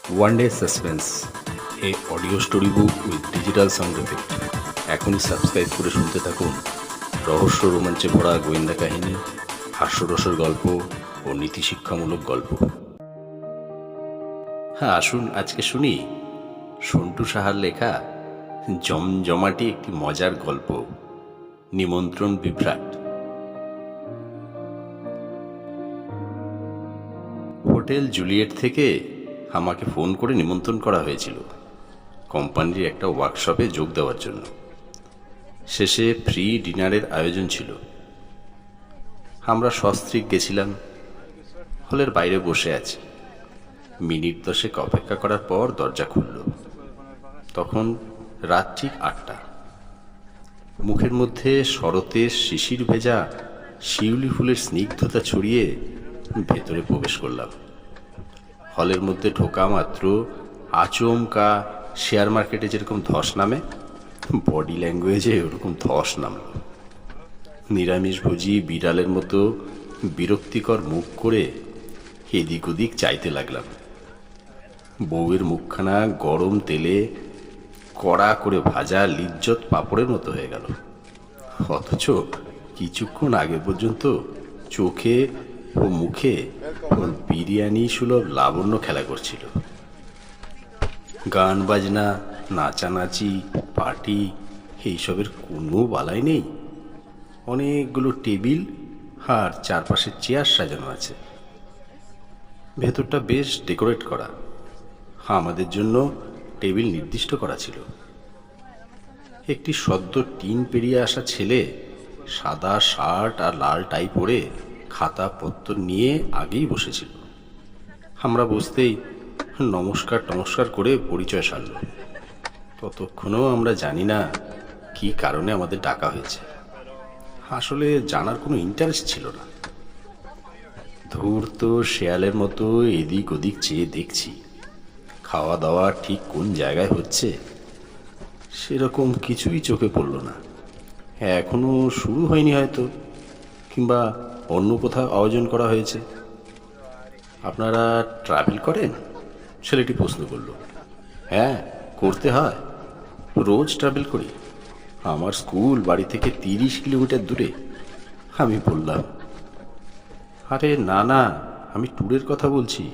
One Day Suspense, a audio story book with digital sound effect. এখনই subscribe করে শুনতে থাকুন রহস্য রোমাঞ্চে ভরা গোয়েন্দা কাহিনী, হাস্যরসের গল্প ও নীতিশিক্ষামূলক গল্প। হ্যাঁ, আসুন আজকে শুনি সন্টু সাহার লেখা জমজমাটি একটি মজার গল্প, নিমন্ত্রণ বিভ্রাট। হোটেল জুলিয়েট থেকে আমাকে ফোন করে নিমন্ত্রণ করা হয়েছিল কোম্পানির একটা ওয়ার্কশপে যোগ দেওয়ার জন্য। শেষে ফ্রি ডিনারের আয়োজন ছিল। আমরা সস্ত্রীক গেছিলাম। হলের বাইরে বসে আছি। মিনিট 10 অপেক্ষা করার পর দরজা খুলল। তখন রাত ঠিক 8টা। মুখের মধ্যে শরতের শিশির ভেজা শিউলি ফুলের স্নিগ্ধতা ছড়িয়ে ভেতরে প্রবেশ করলাম। হলের মধ্যে ঢোকা মাত্র আচমকা শেয়ার মার্কেটে যেরকম ধস নামে, বডি ল্যাঙ্গুয়েজে ওরকম ধস নামল। নিরামিষভোজী বিড়ালের মতো বিরক্তিকর মুখ করে এদিক ওদিক চাইতে লাগলাম। বউয়ের মুখখানা গরম তেলে কড়া করে ভাজা লিজ্জত পাঁপড়ের মতো হয়ে গেল। অথচ কিছুক্ষণ আগে পর্যন্ত চোখে ও মুখে ওর বিরিয়ানি সুলভ লাবণ্য খেলা করছিল। গান বাজনা, নাচানাচি, পার্টি এইসবের কোনো বালাই নেই। অনেকগুলো টেবিল আর চারপাশে চেয়ার সাজানো আছে। ভেতরটা বেশ ডেকোরেট করা। আমাদের জন্য টেবিল নির্দিষ্ট করা ছিল। একটি সদ্য টিন পেরিয়ে আসা ছেলে সাদা শার্ট আর লাল টাই পরে খাতা পত্র নিয়ে আগেই বসেছিল। আমরা বসতেই নমস্কার করে পরিচয় সারল। ততক্ষণও আমরা জানি না কি কারণে আমাদের ডাকা হয়েছে। আসলে জানার কোনো ইন্টারেস্ট ছিল না। ধূর্ত শেয়ালের মতো এদিক ওদিক চেয়ে দেখছি। খাওয়া দাওয়া ঠিক কোন জায়গায় হচ্ছে সেরকম কিছুই চোখে পড়ল না। এখনো শুরু হয়নি হয়তো, কিংবা অন্য কোথাও আয়োজন করা হয়েছে। আপনারা ট্রাভেল করেন? ছেলেটি প্রশ্ন করল। হ্যাঁ, করতে হয়। রোজ ট্রাভেল করি। আমার স্কুল বাড়ি থেকে 30 কিলোমিটার দূরে। আমি বললাম, আরে না, আমি ট্যুরের কথা বলছি।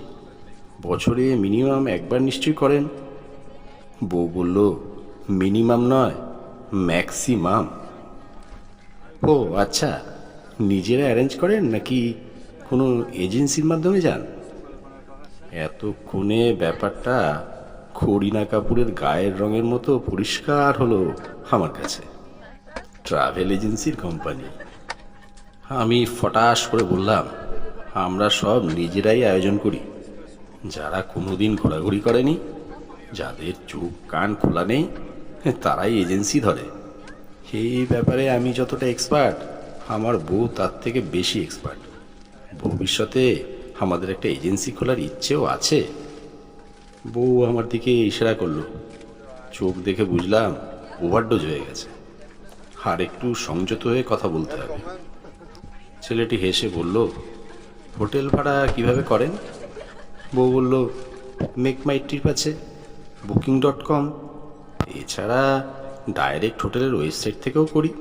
বছরে মিনিমাম একবার নিশ্চয়ই করেন। বউ বলল, মিনিমাম নয়, ম্যাক্সিমাম। ও আচ্ছা, নিজেরা অ্যারেঞ্জ করেন নাকি কোনো এজেন্সির মাধ্যমে যান? এতক্ষণে ব্যাপারটা করিনা কাপুরের গায়ের রঙের মতো পরিষ্কার হলো আমার কাছে। ট্রাভেল এজেন্সির কোম্পানি। আমি ফটাস করে বললাম, আমরা সব নিজেরাই আয়োজন করি। যারা কোনোদিন ঘোরাঘুরি করেনি, যাদের চোখ কান খোলা নেই, তারাই এজেন্সি ধরে। এই ব্যাপারে আমি যতটা এক্সপার্ট, আমার বউ তার থেকে বেশি এক্সপার্ট। ভবিষ্যতে আমাদের একটা এজেন্সি খোলার ইচ্ছেও আছে। বউ আমার দিকে ইশারা করলো। চোখ দেখে বুঝলাম ওভারডোজ হয়ে গেছে। আর একটু সংযত হয়ে কথা বলতে হবে। ছেলেটি হেসে বলল, হোটেল ভাড়া কিভাবে করেন? বউ বলল, মেক মাই ট্রিপ আছে, booking.com। এছাড়া ডাইরেক্ট হোটেলের ওয়েবসাইট থেকেও করি।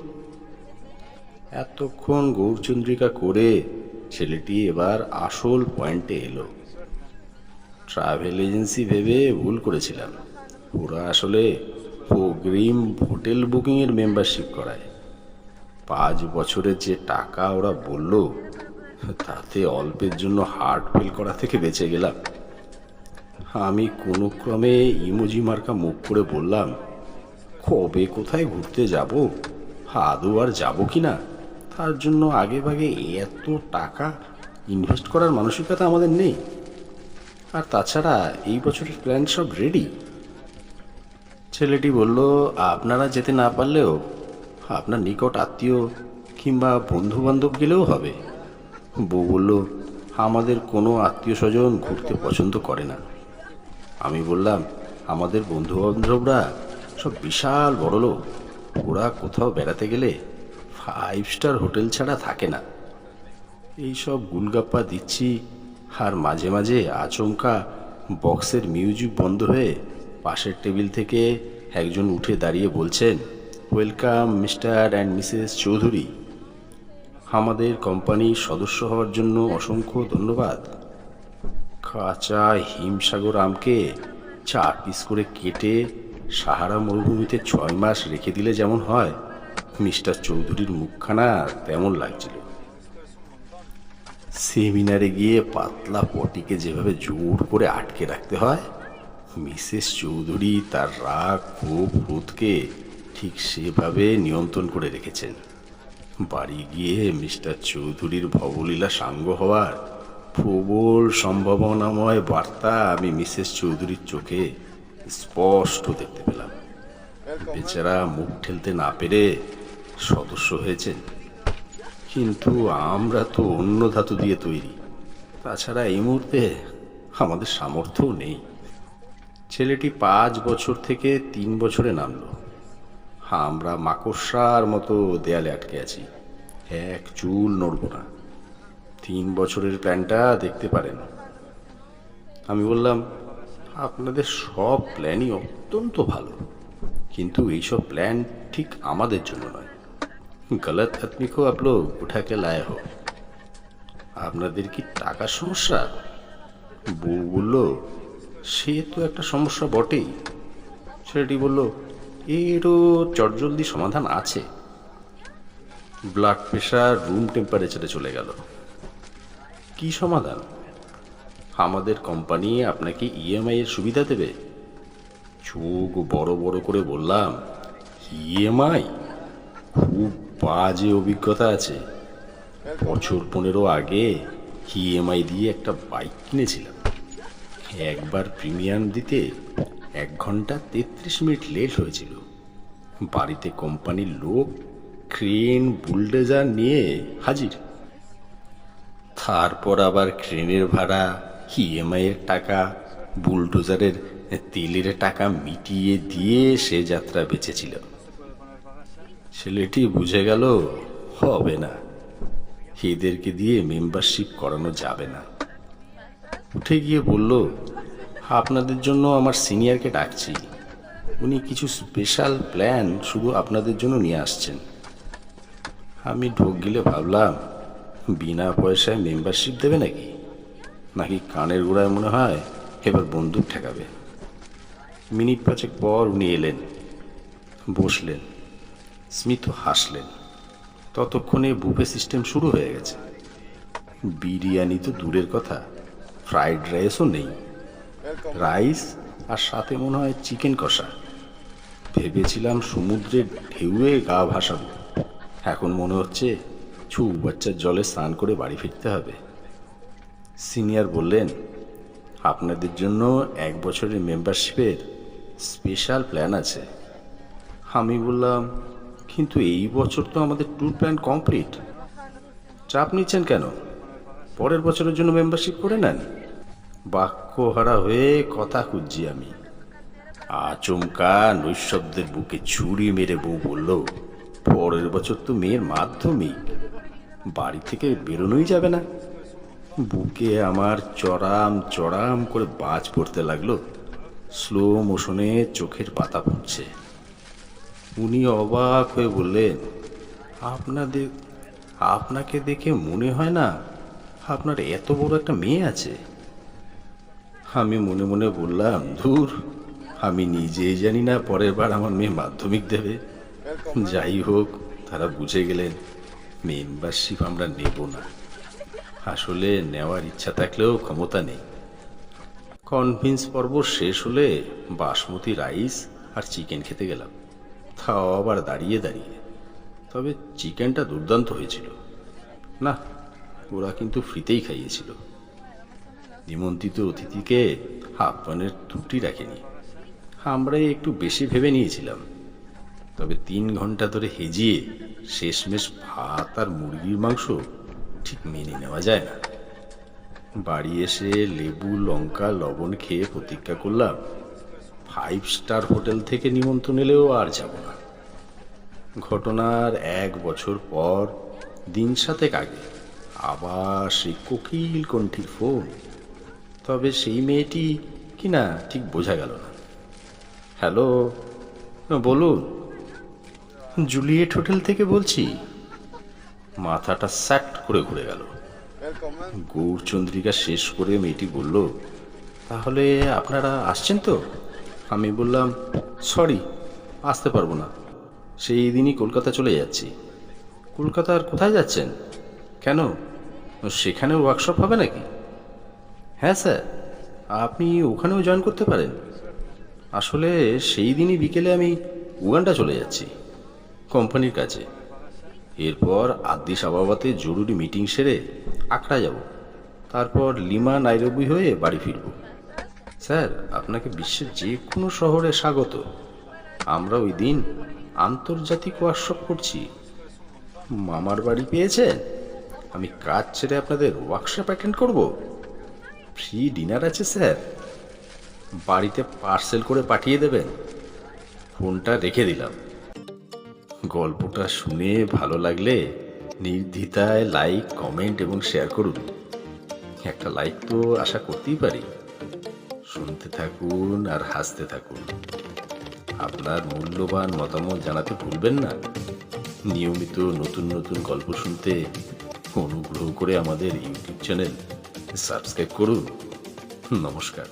এতক্ষণ গৌরচন্দ্রিকা করে ছেলেটি এবার আসল পয়েন্টে এলো। ট্রাভেল এজেন্সি ভেবে ভুল করেছিলাম। ওরা আসলে অগ্রিম হোটেল বুকিংয়ের মেম্বারশিপ করায়। 5 বছরের যে টাকা ওরা বলল, তাতে অল্পের জন্য হার্ট ফেল করা থেকে বেঁচে গেলাম। আমি কোনো ক্রমে ইমোজি মার্কা মুখ করে বললাম, কবে কোথায় ঘুরতে যাব, আদৌ আর যাবো কি না, তার জন্য আগে ভাগে এত টাকা ইনভেস্ট করার মানসিকতা আমাদের নেই। আর তাছাড়া এই বছরের প্ল্যান সব রেডি। ছেলেটি বলল, আপনারা যেতে না পারলেও আপনার নিকট আত্মীয় কিংবা বন্ধু বান্ধব গেলেও হবে। বউ বলল, আমাদের কোনো আত্মীয় স্বজন ঘুরতে পছন্দ করে না। আমি বললাম, আমাদের বন্ধু বান্ধবরা সব বিশাল বড় লোক। ওরা কোথাও বেড়াতে গেলে 5 স্টার হোটেল ছাড়া থাকে না। এইসব গুলগাপ্পা দিচ্ছি আর মাঝে মাঝে আচমকা বক্সের মিউজিক বন্ধ হয়ে পাশের টেবিল থেকে একজন উঠে দাঁড়িয়ে বলছেন, welcome mister and Mrs Chowdhury, আমাদের কোম্পানির সদস্য হওয়ার জন্য অসংখ্য ধন্যবাদ। কাঁচা হিমসাগর আমকে 4 পিস করে কেটে সাহারা মরুভূমিতে 6 মাস রেখে দিলে যেমন হয়, মিস্টার চৌধুরীর মুখখানা তেমন লাগছিল। সেমিনারে গিয়ে পাতলা পটিকে যেভাবে জোর করে আটকে রাখতে হয়, মিসেস চৌধুরী তার রাগ ক্ষোভ ক্রোধকে ঠিক সেভাবে নিয়ন্ত্রণ করে রেখেছেন। বাড়ি গিয়ে মিস্টার চৌধুরীর ভবলীলা সাঙ্গ হওয়ার প্রবল সম্ভাবনাময় বার্তা আমি মিসেস চৌধুরীর চোখে স্পষ্ট দেখতে পেলাম। বেচারা মুখ ঠেলতে না পেরে সদস্য হয়েছেন, কিন্তু আমরা তো অন্য ধাতু দিয়ে তৈরি। তাছাড়া এই মুহূর্তে আমাদের সামর্থ্যও নেই। ছেলেটি 5 বছর থেকে 3 বছরে নামলো। আমরা মাকড়সার মতো দেয়ালে আটকে আছি, এক চুল নড়ব না। 3 বছরের প্ল্যানটা দেখতে পারেন। আমি বললাম, আপনাদের সব প্ল্যানই অত্যন্ত ভালো, কিন্তু এইসব প্ল্যান ঠিক আমাদের জন্য নয়। গলত আদমি কো আপ লোগ উঠা কে লায়ে হো। আপনাদের কি টাকার সমস্যা? বউ বলল, সে তো একটা সমস্যা বটেই। ছেলেটি বলল, এরও চটজলদি সমাধান আছে। ব্লাড প্রেশার রুম টেম্পারেচারে চলে গেল। কি সমাধান? আমাদের কোম্পানি আপনাকে ইএমআই এর সুবিধা দেবে। চোখ বড় বড় করে বললাম, ইএমআই? খুব বাজে অভিজ্ঞতা আছে। বছর 15 আগে ইএমআই দিয়ে একটা বাইক কিনেছিলাম। একবার প্রিমিয়াম দিতে 1 ঘন্টা 33 মিনিট লেট হয়েছিল। বাড়িতে কোম্পানির লোক ক্রেন বুলডোজার নিয়ে হাজির। তারপর আবার ক্রেনের ভাড়া, ইএমআই এর টাকা, বুলডোজারের তেলের টাকা মিটিয়ে দিয়ে সে যাত্রা বেঁচেছিল। ছেলেটি বুঝে গেল হবে না, এদেরকে দিয়ে মেম্বারশিপ করানো যাবে না। উঠে গিয়ে বলল, আপনাদের জন্য আমার সিনিয়রকে ডাকছি, উনি কিছু স্পেশাল প্ল্যান শুধু আপনাদের জন্য নিয়ে আসছেন। আমি ঢোক গিলে ভাবলাম, বিনা পয়সায় মেম্বারশিপ দেবে নাকি কানের গোড়ায় মনে হয় এবার বন্দুক ঠেকাবে। মিনিট 5 পর উনি এলেন, বসলেন। স্মিথ হাসলেন। ততক্ষণে বুফে সিস্টেম শুরু হয়ে গেছে। বিরিয়ানি তো দূরের কথা, ফ্রাইড রাইসও নেই। রাইস আর সাথে মনে হয় চিকেন কষা। ভেবেছিলাম সমুদ্রের ঢেউয়ে গা ভাসাবো, এখন মনে হচ্ছে বাচ্চার জলে স্নান করে বাড়ি ফিরতে হবে। সিনিয়র বললেন, আপনাদের জন্য 1 বছরের মেম্বারশিপের স্পেশাল প্ল্যান আছে। আমি বললাম, কিন্তু এই বছর তো আমাদের ট্যুর প্ল্যান কমপ্লিট। চাপ নিচ্ছেন কেন? পরের বছরের জন্য মেম্বারশিপ করে নেন। বাক্যহারা হয়ে কথা খুঁজছি আমি। আচমকা নৈশব্দের বুকে ছুরি মেরে বউ বলল, পরের বছর তো মেয়ের মাধ্যমিক, বাড়ি থেকে বেরোনোই যাবে না। বুকে আমার চড়াম চড়াম করে বাজ পড়তে লাগলো। স্লো মোশনে চোখের পাতা পড়ছে। উনি অবাক হয়ে বললেন, আপনাকে দেখে মনে হয় না আপনার এত বড় একটা মেয়ে আছে। আমি মনে মনে বললাম, ধুর, আমি নিজেই জানি না পরের বার আমার মেয়ে মাধ্যমিক দেবে। যাই হোক, তারা বুঝে গেলেন মেম্বারশিপ আমরা নেব না। আসলে নেওয়ার ইচ্ছা থাকলেও ক্ষমতা নেই। কনভিন্স পর্ব শেষ হলে বাসমতি রাইস আর চিকেন খেতে গেলাম, তাও আবার দাঁড়িয়ে দাঁড়িয়ে। তবে চিকেনটা দুর্দান্ত হয়েছিল। না, ওরা কিন্তু ফ্রিতেই খাইয়েছিল। নিমন্ত্রিত অতিথিকে আপ্যায়নের ত্রুটি রাখেনি। আমরাই একটু বেশি ভেবে নিয়েছিলাম। তবে 3 ঘন্টা ধরে হেজিয়ে শেষমেশ ভাত আর মুরগির মাংস ঠিক মেনে নেওয়া যায় না। বাড়ি এসে লেবু লঙ্কা লবণ খেয়ে প্রতিজ্ঞা করলাম, 5 স্টার হোটেল থেকে নিমন্ত্রণ এলেও আর যাব না। ঘটনার 1 বছর পর দিন 7 আগে আবার সেই কোকিল কণ্ঠীর ফোন। তবে সেই মেয়েটি কি না ঠিক বোঝা গেল না। হ্যালো, বলুন। জুলিয়েট হোটেল থেকে বলছি। মাথাটা স্যাট করে ঘুরে গেল। গৌরচন্দ্রিকা শেষ করে মেয়েটি বলল, তাহলে আপনারা আসছেন তো? আমি বললাম, সরি, আসতে পারবো না, সেই দিনই কলকাতা চলে যাচ্ছি। কলকাতার কোথায় যাচ্ছেন? কেন, সেখানেও ওয়ার্কশপ হবে নাকি? হ্যাঁ স্যার, আপনি ওখানেও জয়েন করতে পারেন। আসলে সেই দিনই বিকেলে আমি উগান্ডা চলে যাচ্ছি কোম্পানির কাছে। এরপর আদ্দিস আবাবাতে জরুরি মিটিং সেরে আকরা যাব, তারপর লিমা নাইরোবি হয়ে বাড়ি ফিরব। স্যার, আপনাকে বিশ্বের যে কোনো শহরে স্বাগত। আমরা ওই দিন আন্তর্জাতিক ওয়ার্কশপ করছি। মামার বাড়ি পেয়েছেন? আমি কাজ ছেড়ে আপনাদের ওয়ার্কশপ অ্যাটেন্ড করব। ফ্রি ডিনার আছে স্যার। বাড়িতে পার্সেল করে পাঠিয়ে দেবেন। ফোনটা রেখে দিলাম। গল্পটা শুনে ভালো লাগলে নির্দ্বিধায় লাইক, কমেন্ট এবং শেয়ার করুন। একটা লাইক তো আশা করতেই পারি। শুনতে থাকুন আর হাসতে থাকুন। আপনার মূল্যবান মতামত জানাতে ভুলবেন না। নিয়মিত নতুন নতুন গল্প শুনতে অনুগ্রহ করে আমাদের ইউটিউব চ্যানেল সাবস্ক্রাইব করুন। নমস্কার।